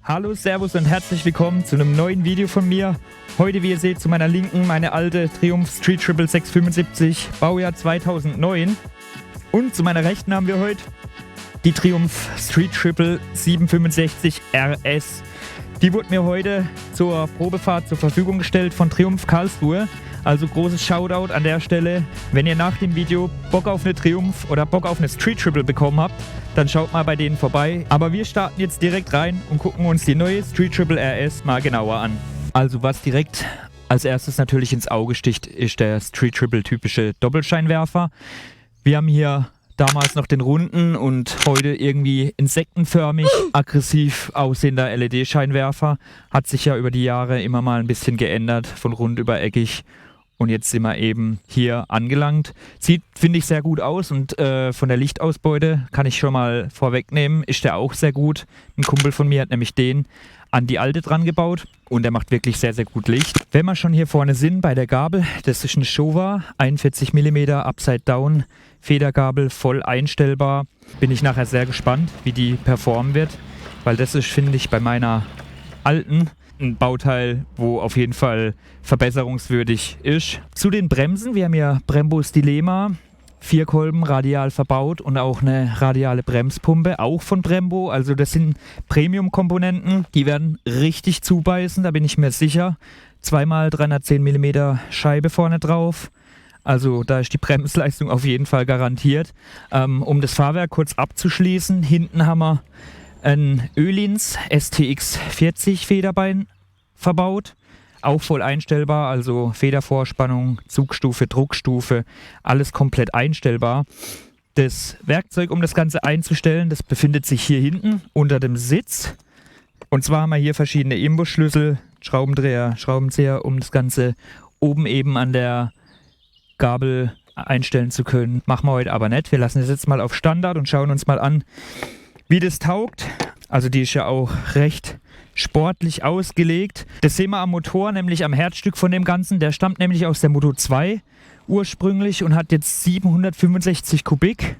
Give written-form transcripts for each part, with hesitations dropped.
Hallo, Servus und herzlich willkommen zu einem neuen Video von mir. Heute, wie ihr seht, zu meiner Linken meine alte Triumph Street Triple 675, Baujahr 2009. Und zu meiner Rechten haben wir heute die Triumph Street Triple 765 RS. Die wurde mir heute zur Probefahrt zur Verfügung gestellt von Triumph Karlsruhe. Also großes Shoutout an der Stelle. Wenn ihr nach dem Video Bock auf eine Triumph oder Bock auf eine Street Triple bekommen habt, dann schaut mal bei denen vorbei. Aber wir starten jetzt direkt rein und gucken uns die neue Street Triple RS mal genauer an. Also was direkt als erstes natürlich ins Auge sticht, ist der Street Triple typische Doppelscheinwerfer. Wir haben hier damals noch den runden und heute irgendwie insektenförmig aggressiv aussehender LED-Scheinwerfer. Hat sich ja über die Jahre immer mal ein bisschen geändert, von rund über eckig. Und jetzt sind wir eben hier angelangt. Sieht, finde ich, sehr gut aus und von der Lichtausbeute kann ich schon mal vorwegnehmen, ist der auch sehr gut. Ein Kumpel von mir hat nämlich den an die alte dran gebaut und der macht wirklich sehr, sehr gut Licht. Wenn wir schon hier vorne sind bei der Gabel, das ist eine Showa, 41 mm Upside Down, Federgabel, voll einstellbar. Bin ich nachher sehr gespannt, wie die performen wird, weil das ist, finde ich, bei meiner alten ein Bauteil, wo auf jeden Fall verbesserungswürdig ist. Zu den Bremsen, wir haben ja Brembos Dilemma, 4 Kolben radial verbaut und auch eine radiale Bremspumpe, auch von Brembo. Also das sind Premium-Komponenten, die werden richtig zubeißen, da bin ich mir sicher. 2x 310 mm Scheibe vorne drauf. Also da ist die Bremsleistung auf jeden Fall garantiert. Um das Fahrwerk kurz abzuschließen, hinten haben wir ein Öhlins STX 40 Federbein verbaut, auch voll einstellbar, also Federvorspannung, Zugstufe, Druckstufe, alles komplett einstellbar. Das Werkzeug, um das Ganze einzustellen, das befindet sich hier hinten unter dem Sitz. Und zwar haben wir hier verschiedene Imbusschlüssel, Schraubendreher, Schraubenzieher, um das Ganze oben eben an der Gabel einstellen zu können. Machen wir heute aber nicht. Wir lassen das jetzt mal auf Standard und schauen uns mal an, wie das taugt. Also die ist ja auch recht sportlich ausgelegt. Das sehen wir am Motor, nämlich am Herzstück von dem Ganzen. Der stammt nämlich aus der Moto 2 ursprünglich und hat jetzt 765 Kubik,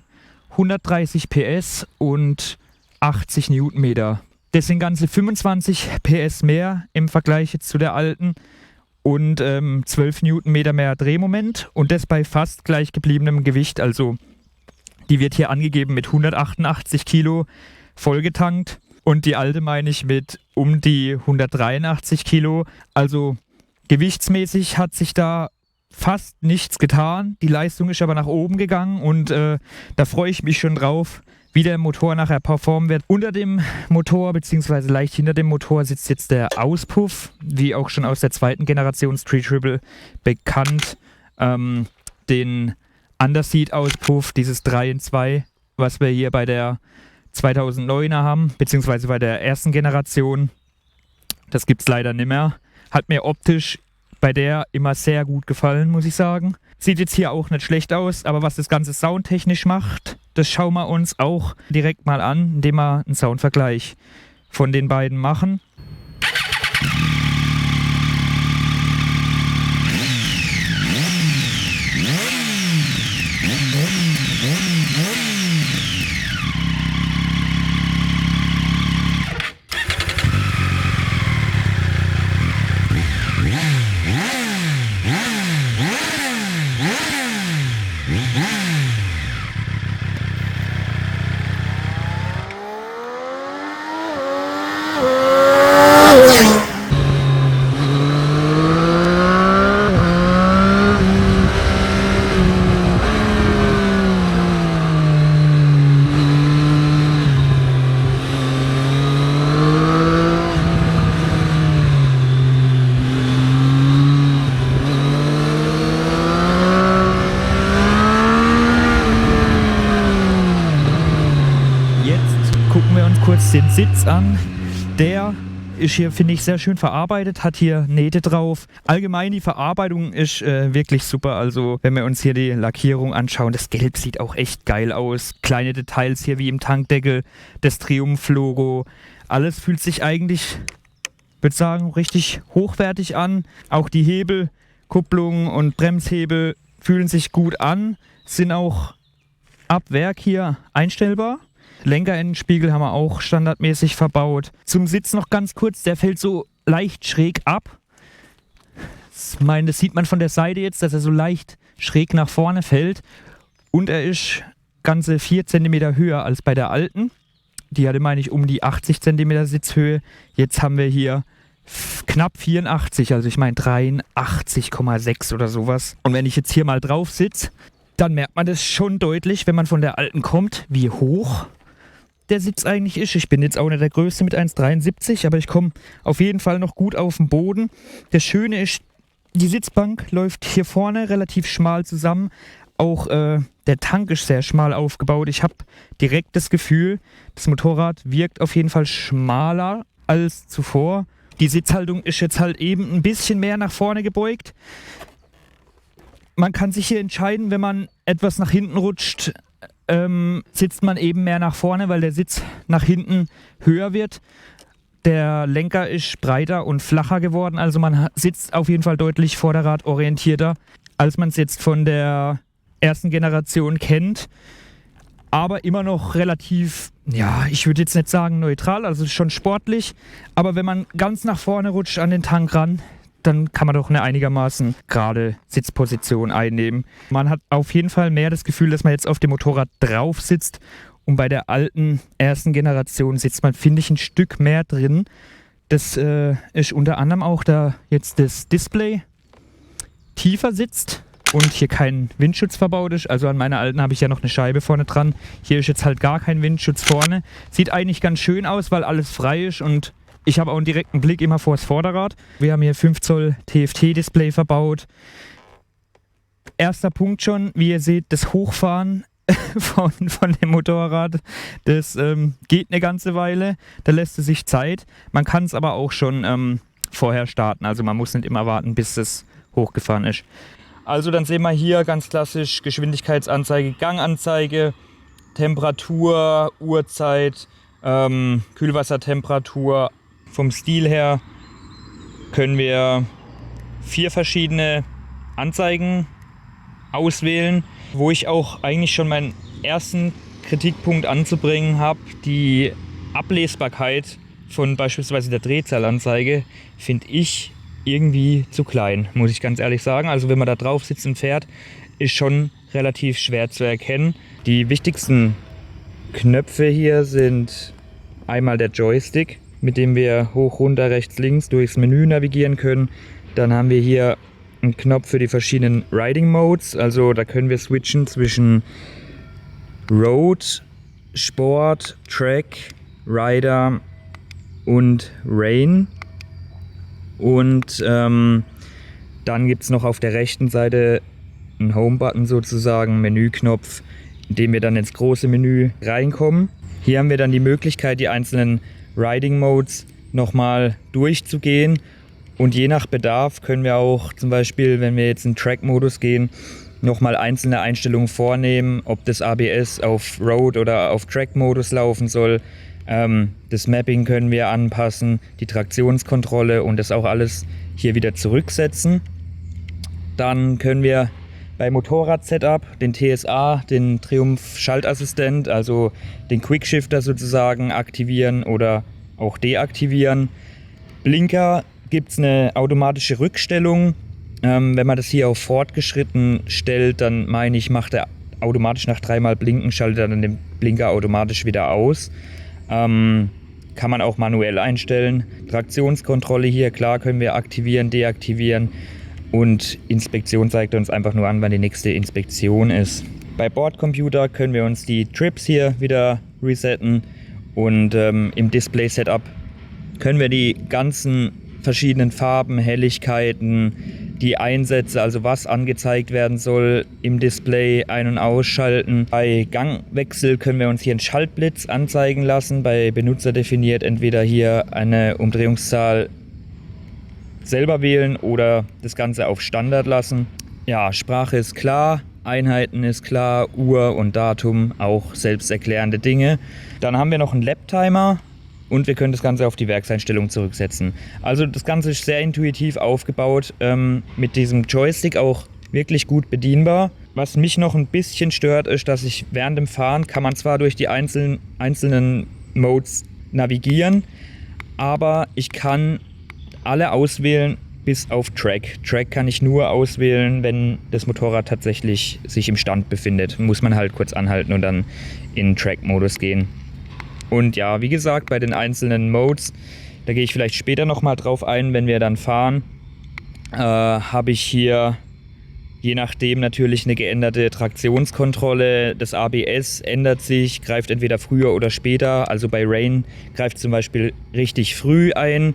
130 PS und 80 Newtonmeter. Das sind ganze 25 PS mehr im Vergleich jetzt zu der alten und 12 Newtonmeter mehr Drehmoment und das bei fast gleich gebliebenem Gewicht. Also die wird hier angegeben mit 188 Kilo vollgetankt und die alte meine ich mit um die 183 Kilo. Also gewichtsmäßig hat sich da fast nichts getan. Die Leistung ist aber nach oben gegangen und da freue ich mich schon drauf, wie der Motor nachher performen wird. Unter dem Motor bzw. leicht hinter dem Motor sitzt jetzt der Auspuff, wie auch schon aus der zweiten Generation Street Triple bekannt. Den Underseat-Auspuff, dieses 3 in 2, was wir hier bei der 2009er haben, beziehungsweise bei der ersten Generation. Das gibt es leider nicht mehr. Hat mir optisch bei der immer sehr gut gefallen, muss ich sagen. Sieht jetzt hier auch nicht schlecht aus, aber was das Ganze soundtechnisch macht, das schauen wir uns auch direkt mal an, indem wir einen Soundvergleich von den beiden machen. Gucken wir uns kurz den Sitz an. Der ist hier, finde ich, sehr schön verarbeitet, hat hier Nähte drauf. Allgemein die Verarbeitung ist wirklich super. Also wenn wir uns hier die Lackierung anschauen, das Gelb sieht auch echt geil aus. Kleine Details hier wie im Tankdeckel, das Triumph-Logo. Alles fühlt sich eigentlich, würde sagen, richtig hochwertig an. Auch die Hebel, Kupplung und Bremshebel fühlen sich gut an. Sind auch ab Werk hier einstellbar. Lenkerinnenspiegel haben wir auch standardmäßig verbaut. Zum Sitz noch ganz kurz, der fällt so leicht schräg ab. Das sieht man von der Seite jetzt, dass er so leicht schräg nach vorne fällt. Und er ist ganze 4 cm höher als bei der alten. Die hatte, meine ich, um die 80 cm Sitzhöhe. Jetzt haben wir hier knapp 84, also ich meine 83,6 oder sowas. Und wenn ich jetzt hier mal drauf sitze, dann merkt man das schon deutlich, wenn man von der alten kommt, wie hoch der Sitz eigentlich ist. Ich bin jetzt auch nicht der Größte mit 1,73, aber ich komme auf jeden Fall noch gut auf den Boden. Das Schöne ist, die Sitzbank läuft hier vorne relativ schmal zusammen. Auch der Tank ist sehr schmal aufgebaut. Ich habe direkt das Gefühl, das Motorrad wirkt auf jeden Fall schmaler als zuvor. Die Sitzhaltung ist jetzt halt eben ein bisschen mehr nach vorne gebeugt. Man kann sich hier entscheiden, wenn man etwas nach hinten rutscht, sitzt man eben mehr nach vorne, weil der Sitz nach hinten höher wird. Der Lenker ist breiter und flacher geworden, also man sitzt auf jeden Fall deutlich vorderradorientierter, als man es jetzt von der ersten Generation kennt. Aber immer noch relativ, ja, ich würde jetzt nicht sagen neutral, also schon sportlich. Aber wenn man ganz nach vorne rutscht an den Tank ran, dann kann man doch eine einigermaßen gerade Sitzposition einnehmen. Man hat auf jeden Fall mehr das Gefühl, dass man jetzt auf dem Motorrad drauf sitzt. Und bei der alten ersten Generation sitzt man, finde ich, ein Stück mehr drin. Das ist unter anderem auch, da jetzt das Display tiefer sitzt und hier kein Windschutz verbaut ist. Also an meiner alten habe ich ja noch eine Scheibe vorne dran. Hier ist jetzt halt gar kein Windschutz vorne. Sieht eigentlich ganz schön aus, weil alles frei ist und ich habe auch einen direkten Blick immer vor das Vorderrad. Wir haben hier 5 Zoll TFT-Display verbaut. Erster Punkt schon, wie ihr seht, das Hochfahren von dem Motorrad, das geht eine ganze Weile. Da lässt es sich Zeit. Man kann es aber auch schon vorher starten. Also man muss nicht immer warten, bis es hochgefahren ist. Also dann sehen wir hier ganz klassisch Geschwindigkeitsanzeige, Ganganzeige, Temperatur, Uhrzeit, Kühlwassertemperatur. Vom Stil her können wir 4 verschiedene Anzeigen auswählen, wo ich auch eigentlich schon meinen ersten Kritikpunkt anzubringen habe. Die Ablesbarkeit von beispielsweise der Drehzahlanzeige finde ich irgendwie zu klein, muss ich ganz ehrlich sagen. Also wenn man da drauf sitzt und fährt, ist schon relativ schwer zu erkennen. Die wichtigsten Knöpfe hier sind einmal der Joystick, mit dem wir hoch, runter, rechts, links durchs Menü navigieren können. Dann haben wir hier einen Knopf für die verschiedenen Riding Modes. Also da können wir switchen zwischen Road, Sport, Track, Rider und Rain. Und dann gibt es noch auf der rechten Seite einen Home-Button sozusagen, Menüknopf, in dem wir dann ins große Menü reinkommen. Hier haben wir dann die Möglichkeit, die einzelnen Riding Modes nochmal durchzugehen. Und je nach Bedarf können wir auch zum Beispiel, wenn wir jetzt in Track-Modus gehen, nochmal einzelne Einstellungen vornehmen, ob das ABS auf Road oder auf Track-Modus laufen soll. Das Mapping können wir anpassen, die Traktionskontrolle und das auch alles hier wieder zurücksetzen. Dann können wir bei Motorrad-Setup den TSA, den Triumph Schaltassistent, also den Quickshifter sozusagen aktivieren oder auch deaktivieren. Blinker gibt es eine automatische Rückstellung. Wenn man das hier auf fortgeschritten stellt, dann meine ich, macht er automatisch nach 3-mal Blinken, schaltet er dann den Blinker automatisch wieder aus. Kann man auch manuell einstellen. Traktionskontrolle hier, klar, können wir aktivieren, deaktivieren. Und Inspektion zeigt uns einfach nur an, wann die nächste Inspektion ist. Bei Bordcomputer können wir uns die Trips hier wieder resetten. Und im Display-Setup können wir die ganzen verschiedenen Farben, Helligkeiten, die Einsätze, also was angezeigt werden soll, im Display ein- und ausschalten. Bei Gangwechsel können wir uns hier einen Schaltblitz anzeigen lassen. Bei Benutzer definiert entweder hier eine Umdrehungszahl selber wählen oder das Ganze auf Standard lassen. Ja, Sprache ist klar, Einheiten ist klar, Uhr und Datum auch selbsterklärende Dinge. Dann haben wir noch einen Lap-Timer. Und wir können das Ganze auf die Werkseinstellung zurücksetzen. Also das Ganze ist sehr intuitiv aufgebaut, mit diesem Joystick auch wirklich gut bedienbar. Was mich noch ein bisschen stört, ist, dass ich während dem Fahren kann man zwar durch die einzelnen Modes navigieren, aber ich kann alle auswählen bis auf Track. Track kann ich nur auswählen, wenn das Motorrad tatsächlich sich im Stand befindet. Muss man halt kurz anhalten und dann in Track-Modus gehen. Und ja, wie gesagt, bei den einzelnen Modes, da gehe ich vielleicht später nochmal drauf ein, wenn wir dann fahren, habe ich hier je nachdem natürlich eine geänderte Traktionskontrolle. Das ABS ändert sich, greift entweder früher oder später. Also bei Rain greift zum Beispiel richtig früh ein.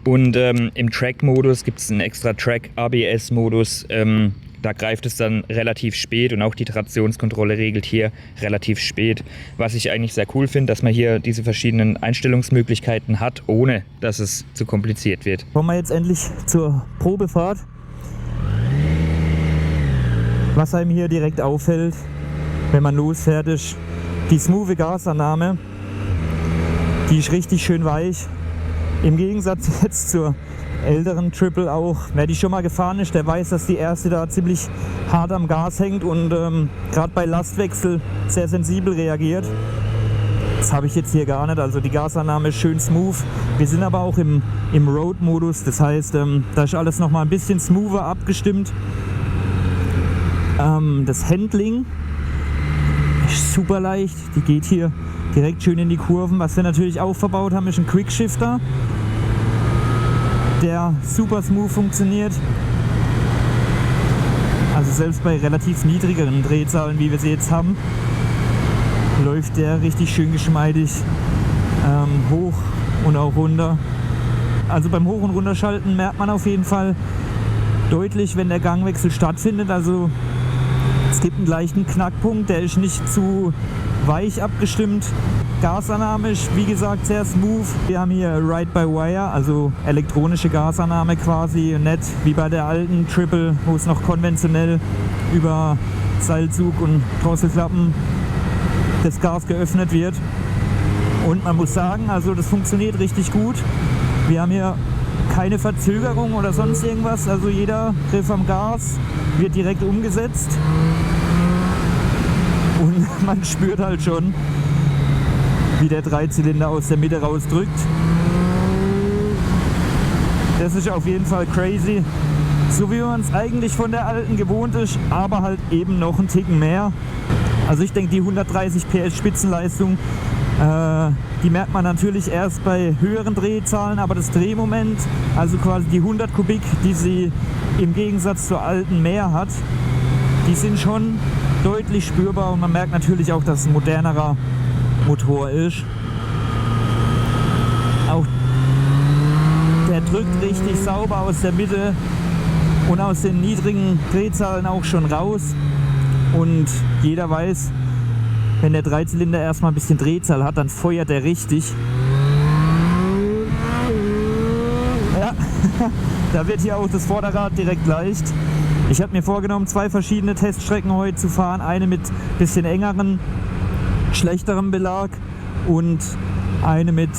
Und im Track-Modus gibt es einen extra Track-ABS-Modus. Da greift es dann relativ spät und auch die Traktionskontrolle regelt hier relativ spät. Was ich eigentlich sehr cool finde, dass man hier diese verschiedenen Einstellungsmöglichkeiten hat, ohne dass es zu kompliziert wird. Kommen wir jetzt endlich zur Probefahrt. Was einem hier direkt auffällt, wenn man losfährt, ist die smoothe Gasannahme. Die ist richtig schön weich. Im Gegensatz jetzt zur älteren Triple auch. Wer die schon mal gefahren ist, der weiß, dass die erste da ziemlich hart am Gas hängt und gerade bei Lastwechsel sehr sensibel reagiert. Das habe ich jetzt hier gar nicht. Also die Gasannahme ist schön smooth. Wir sind aber auch im Road-Modus. Das heißt, da ist alles noch mal ein bisschen smoother abgestimmt. Das Handling ist super leicht. Die geht hier direkt schön in die Kurven. Was wir natürlich auch verbaut haben, ist ein Quickshifter, der super smooth funktioniert. Also selbst bei relativ niedrigeren Drehzahlen, wie wir sie jetzt haben, läuft der richtig schön geschmeidig hoch und auch runter. Also beim Hoch- und Runterschalten merkt man auf jeden Fall deutlich, wenn der Gangwechsel stattfindet. Also es gibt einen leichten Knackpunkt, der ist nicht zu weich abgestimmt. Gasannahme ist wie gesagt sehr smooth. Wir haben hier Ride-by-Wire, also elektronische Gasannahme quasi, nicht wie bei der alten Triple, wo es noch konventionell über Seilzug und Drosselklappen das Gas geöffnet wird. Und man muss sagen, also das funktioniert richtig gut. Wir haben hier keine Verzögerung oder sonst irgendwas, also jeder Griff am Gas wird direkt umgesetzt. Und man spürt halt schon, wie der Dreizylinder aus der Mitte rausdrückt. Das ist auf jeden Fall crazy. So wie man es eigentlich von der alten gewohnt ist, aber halt eben noch einen Ticken mehr. Also ich denke, die 130 PS Spitzenleistung, die merkt man natürlich erst bei höheren Drehzahlen, aber das Drehmoment, also quasi die 100 Kubik, die sie im Gegensatz zur alten mehr hat, die sind schon deutlich spürbar und man merkt natürlich auch, dass es ein modernerer Motor ist. Auch der drückt richtig sauber aus der Mitte und aus den niedrigen Drehzahlen auch schon raus. Und jeder weiß, wenn der Dreizylinder erstmal ein bisschen Drehzahl hat, dann feuert er richtig. Ja, da wird hier auch das Vorderrad direkt leicht. Ich habe mir vorgenommen, 2 verschiedene Teststrecken heute zu fahren. Eine mit bisschen engeren, schlechterem Belag und eine mit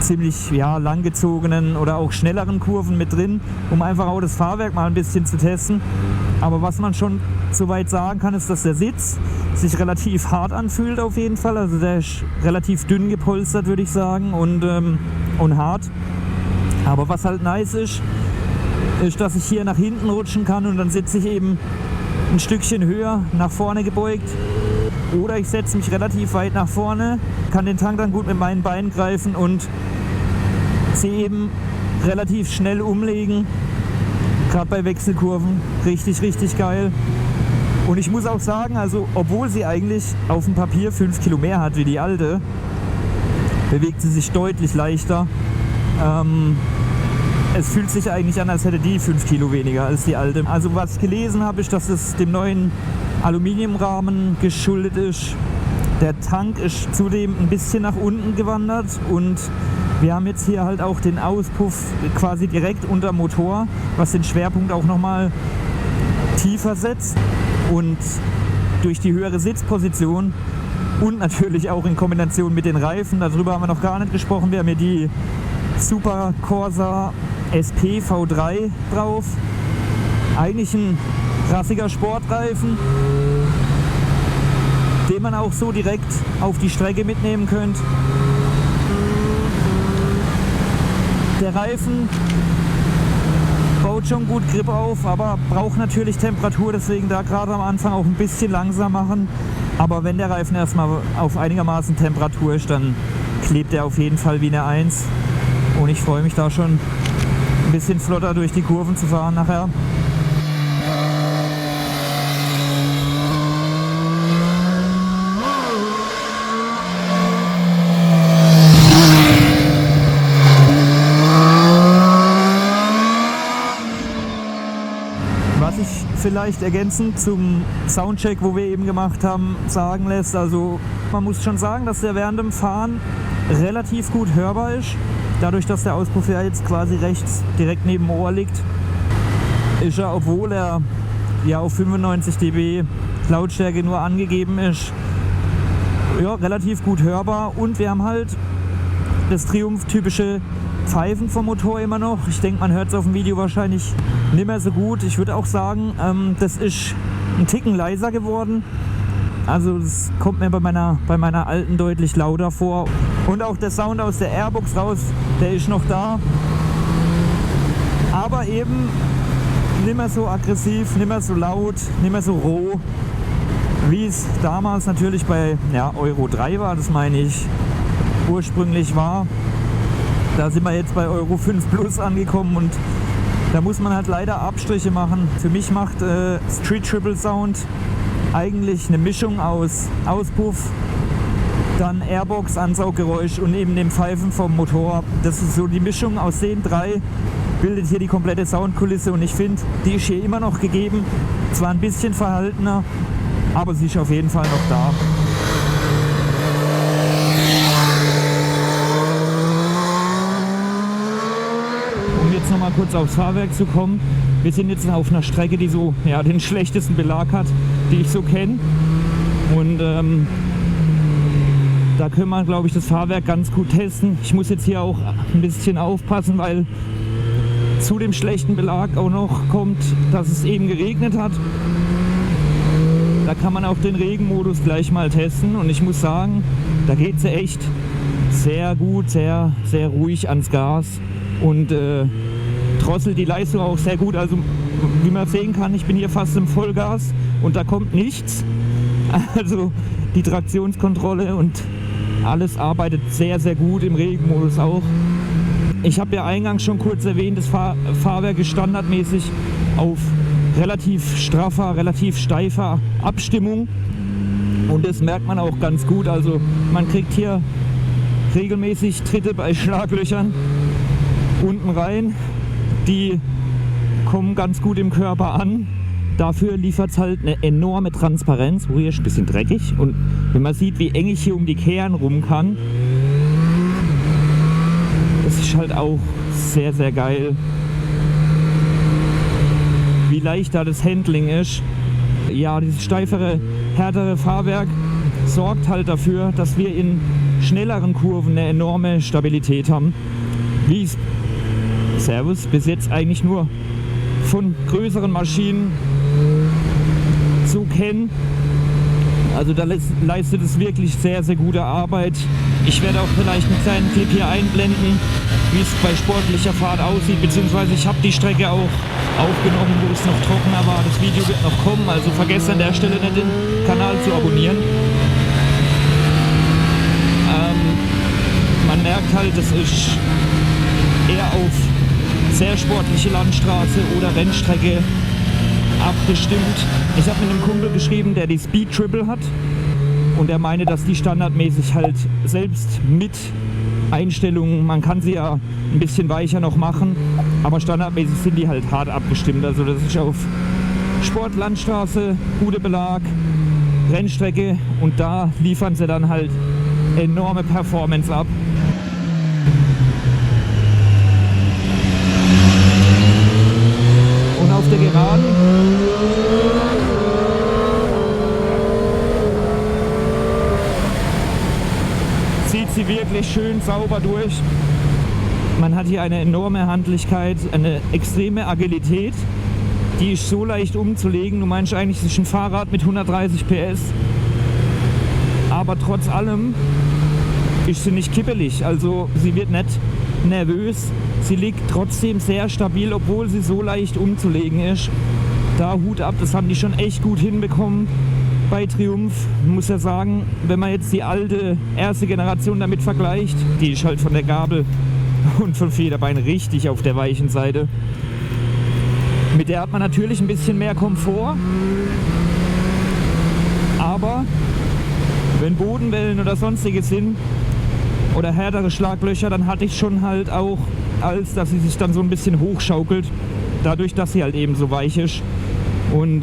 ziemlich langgezogenen oder auch schnelleren Kurven mit drin, um einfach auch das Fahrwerk mal ein bisschen zu testen. Aber was man schon soweit sagen kann, ist, dass der Sitz sich relativ hart anfühlt auf jeden Fall. Also der ist relativ dünn gepolstert, würde ich sagen, und hart. Aber was halt nice ist, dass ich hier nach hinten rutschen kann und dann sitze ich eben ein Stückchen höher nach vorne gebeugt. Oder ich setze mich relativ weit nach vorne, kann den Tank dann gut mit meinen Beinen greifen und sie eben relativ schnell umlegen. Gerade bei Wechselkurven richtig, richtig geil. Und ich muss auch sagen, also obwohl sie eigentlich auf dem Papier 5 Kilo mehr hat wie die alte, bewegt sie sich deutlich leichter. Es fühlt sich eigentlich an, als hätte die 5 Kilo weniger als die alte. Also was ich gelesen habe, ist, dass es dem neuen Aluminiumrahmen geschuldet ist. Der Tank ist zudem ein bisschen nach unten gewandert und wir haben jetzt hier halt auch den Auspuff quasi direkt unter Motor, was den Schwerpunkt auch nochmal tiefer setzt. Und durch die höhere Sitzposition und natürlich auch in Kombination mit den Reifen, darüber haben wir noch gar nicht gesprochen, wir haben hier die Super Corsa SP V3 drauf. Eigentlich ein rassiger Sportreifen, den man auch so direkt auf die Strecke mitnehmen könnt. Der Reifen baut schon gut Grip auf, aber braucht natürlich Temperatur, deswegen da gerade am Anfang auch ein bisschen langsam machen. Aber wenn der Reifen erstmal auf einigermaßen Temperatur ist, dann klebt er auf jeden Fall wie eine 1. Und ich freue mich da schon ein bisschen flotter durch die Kurven zu fahren nachher. Vielleicht ergänzend zum Soundcheck, wo wir eben gemacht haben, sagen lässt. Also man muss schon sagen, dass der während dem Fahren relativ gut hörbar ist. Dadurch, dass der Auspuff ja jetzt quasi rechts direkt neben dem Ohr liegt, ist er, obwohl er ja auf 95 dB Lautstärke nur angegeben ist, ja, relativ gut hörbar. Und wir haben halt das Triumph-typische Pfeifen vom Motor immer noch. Ich denke, man hört es auf dem Video wahrscheinlich nicht mehr so gut. Ich würde auch sagen, das ist ein Ticken leiser geworden. Also das kommt mir bei meiner alten deutlich lauter vor. Und auch der Sound aus der Airbox raus, der ist noch da. Aber eben nicht mehr so aggressiv, nicht mehr so laut, nicht mehr so roh, wie es damals natürlich bei Euro 3 war, das meine ich, ursprünglich war. Da sind wir jetzt bei Euro 5 Plus angekommen und da muss man halt leider Abstriche machen. Für mich macht Street Triple Sound eigentlich eine Mischung aus Auspuff, dann Airbox, Ansauggeräusch und eben dem Pfeifen vom Motor. Das ist so die Mischung aus den drei, bildet hier die komplette Soundkulisse und ich finde, die ist hier immer noch gegeben. Zwar ein bisschen verhaltener, aber sie ist auf jeden Fall noch da. Jetzt noch mal kurz aufs Fahrwerk zu kommen. Wir sind jetzt auf einer Strecke, die so den schlechtesten Belag hat, die ich so kenne. Und da können wir, glaube ich, das Fahrwerk ganz gut testen. Ich muss jetzt hier auch ein bisschen aufpassen, weil zu dem schlechten Belag auch noch kommt, dass es eben geregnet hat. Da kann man auch den Regenmodus gleich mal testen und ich muss sagen, da geht es echt sehr gut, sehr, sehr ruhig ans Gas und drosselt die Leistung auch sehr gut. Also wie man sehen kann, ich bin hier fast im Vollgas und da kommt nichts. Also die Traktionskontrolle und alles arbeitet sehr, sehr gut, im Regenmodus auch. Ich habe ja eingangs schon kurz erwähnt, das Fahrwerk ist standardmäßig auf relativ straffer, relativ steifer Abstimmung und das merkt man auch ganz gut. Also man kriegt hier regelmäßig Tritte bei Schlaglöchern unten rein, die kommen ganz gut im Körper an. Dafür liefert es halt eine enorme Transparenz. Hier ist ein bisschen dreckig und wenn man sieht, wie eng ich hier um die Kehren rum kann, das ist halt auch sehr, sehr geil. Wie leicht da das Handling ist. Ja, dieses steifere, härtere Fahrwerk sorgt halt dafür, dass wir in schnelleren Kurven eine enorme Stabilität haben. Wie es Servus bis jetzt eigentlich nur von größeren Maschinen zu kennen. Also da leistet es wirklich sehr, sehr gute Arbeit. Ich werde auch vielleicht einen kleinen Clip hier einblenden, wie es bei sportlicher Fahrt aussieht, beziehungsweise ich habe die Strecke auch aufgenommen, wo es noch trockener war. Das Video wird noch kommen, also vergesst an der Stelle nicht den Kanal zu abonnieren. Man merkt halt, das ist eher auf sehr sportliche Landstraße oder Rennstrecke abgestimmt. Ich habe mit einem Kumpel geschrieben, der die Speed Triple hat und er meinte, dass die standardmäßig halt selbst mit Einstellungen, man kann sie ja ein bisschen weicher noch machen, aber standardmäßig sind die halt hart abgestimmt. Also das ist auf Sport, Landstraße, guter Belag, Rennstrecke und da liefern sie dann halt enorme Performance ab. Und auf der Geraden zieht sie wirklich schön sauber durch. Man hat hier eine enorme Handlichkeit, eine extreme Agilität. Die ist so leicht umzulegen. Du meinst eigentlich, es ist ein Fahrrad mit 130 PS. aber trotz allem ist sie nicht kippelig. Also sie wird nicht nervös. Sie liegt trotzdem sehr stabil, obwohl sie so leicht umzulegen ist. Da Hut ab, das haben die schon echt gut hinbekommen bei Triumph. Ich muss ja sagen, wenn man jetzt die alte erste Generation damit vergleicht, die ist halt von der Gabel und vom Federbein richtig auf der weichen Seite. Mit der hat man natürlich ein bisschen mehr Komfort, aber wenn Bodenwellen oder sonstiges sind oder härtere Schlaglöcher, dann hatte ich schon halt auch, als dass sie sich dann so ein bisschen hochschaukelt, dadurch, dass sie halt eben so weich ist. Und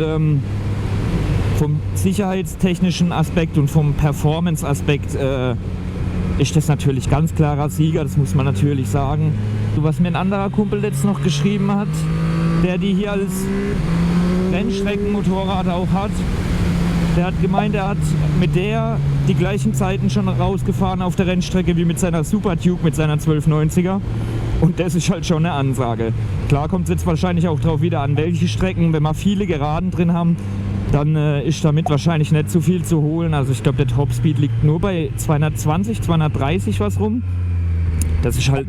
vom sicherheitstechnischen Aspekt und vom Performance-Aspekt ist das natürlich ganz klarer Sieger, das muss man natürlich sagen. So, was mir ein anderer Kumpel jetzt noch geschrieben hat, der die hier als Rennstreckenmotorrad auch hat, der hat gemeint, er hat mit der die gleichen Zeiten schon rausgefahren auf der Rennstrecke wie mit seiner Super Duke, mit seiner 1290er. Und das ist halt schon eine Ansage. Klar kommt es jetzt wahrscheinlich auch drauf wieder an, welche Strecken. Wenn wir viele Geraden drin haben, dann ist damit wahrscheinlich nicht so viel zu holen. Also ich glaube, der Topspeed liegt nur bei 220, 230 was rum. Das ist halt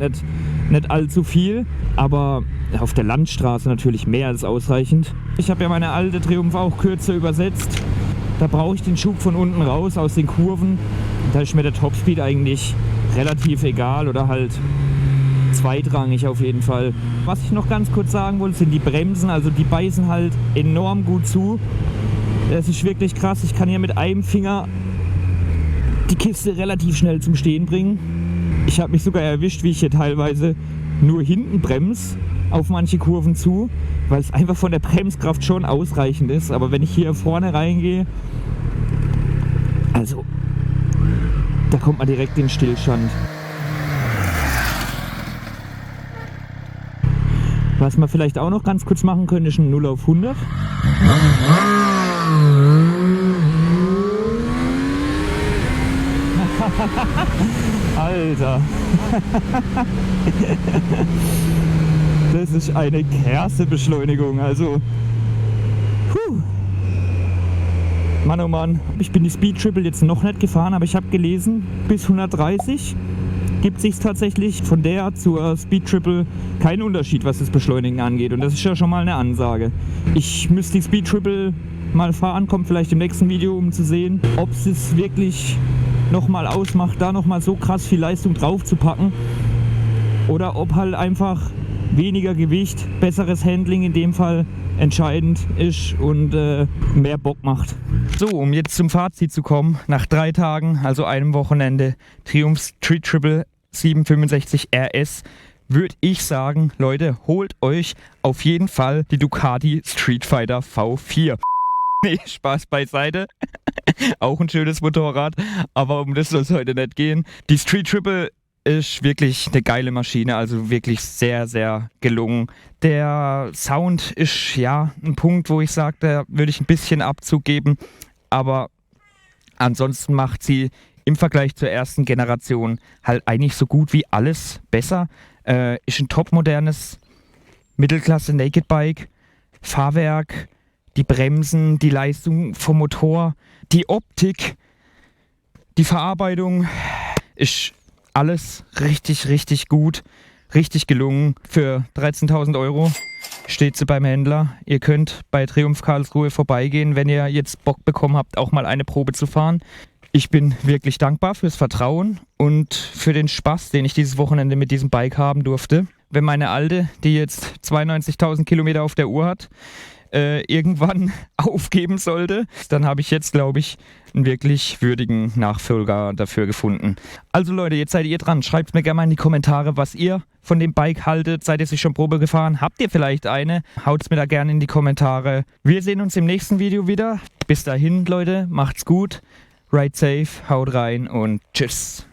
nicht allzu viel, aber auf der Landstraße natürlich mehr als ausreichend. Ich habe ja meine alte Triumph auch kürzer übersetzt. Da brauche ich den Schub von unten raus aus den Kurven. Da ist mir der Topspeed eigentlich relativ egal oder halt zweitrangig auf jeden Fall. Was ich noch ganz kurz sagen wollte, sind die Bremsen. Also die beißen halt enorm gut zu. Das ist wirklich krass. Ich kann hier mit einem Finger die Kiste relativ schnell zum Stehen bringen. Ich habe mich sogar erwischt, wie ich hier teilweise nur hinten bremse auf manche Kurven zu, weil es einfach von der Bremskraft schon ausreichend ist. Aber wenn ich hier vorne reingehe, also da kommt man direkt in den Stillstand. Was wir vielleicht auch noch ganz kurz machen können, ist ein 0 auf 100. Alter. Das ist eine Kersebeschleunigung, also Mann oh Mann. Ich bin die Speed Triple jetzt noch nicht gefahren, aber ich habe gelesen, bis 130 gibt es tatsächlich von der zur Speed Triple keinen Unterschied, was das Beschleunigen angeht. Und das ist ja schon mal eine Ansage. Ich müsste die Speed Triple mal fahren, kommt vielleicht im nächsten Video, um zu sehen, ob es wirklich nochmal ausmacht, da nochmal so krass viel Leistung drauf zu packen. Oder ob halt einfach weniger Gewicht, besseres Handling in dem Fall entscheidend ist und mehr Bock macht. So, um jetzt zum Fazit zu kommen, nach 3 Tagen, also einem Wochenende, Triumph Street Triple 765 RS, würde ich sagen, Leute, holt euch auf jeden Fall die Ducati Street Fighter V4. Nee, Spaß beiseite. Auch ein schönes Motorrad, aber um das soll es heute nicht gehen. Die Street Triple ist wirklich eine geile Maschine, also wirklich sehr, sehr gelungen. Der Sound ist ja ein Punkt, wo ich sage, da würde ich ein bisschen Abzug geben, aber ansonsten macht sie im Vergleich zur ersten Generation halt eigentlich so gut wie alles besser. Ist ein topmodernes Mittelklasse Naked Bike, Fahrwerk, die Bremsen, die Leistung vom Motor, die Optik, die Verarbeitung ist alles richtig, richtig gut, richtig gelungen. Für 13.000 € steht sie beim Händler. Ihr könnt bei Triumph Karlsruhe vorbeigehen, wenn ihr jetzt Bock bekommen habt, auch mal eine Probe zu fahren. Ich bin wirklich dankbar fürs Vertrauen und für den Spaß, den ich dieses Wochenende mit diesem Bike haben durfte. Wenn meine alte, die jetzt 92.000 Kilometer auf der Uhr hat, irgendwann aufgeben sollte, dann habe ich jetzt, glaube ich, einen wirklich würdigen Nachfolger dafür gefunden. Also Leute, jetzt seid ihr dran. Schreibt mir gerne mal in die Kommentare, was ihr von dem Bike haltet. Seid ihr sich schon Probe gefahren? Habt ihr vielleicht eine? Haut es mir da gerne in die Kommentare. Wir sehen uns im nächsten Video wieder. Bis dahin, Leute, macht's gut. Ride safe, haut rein und tschüss.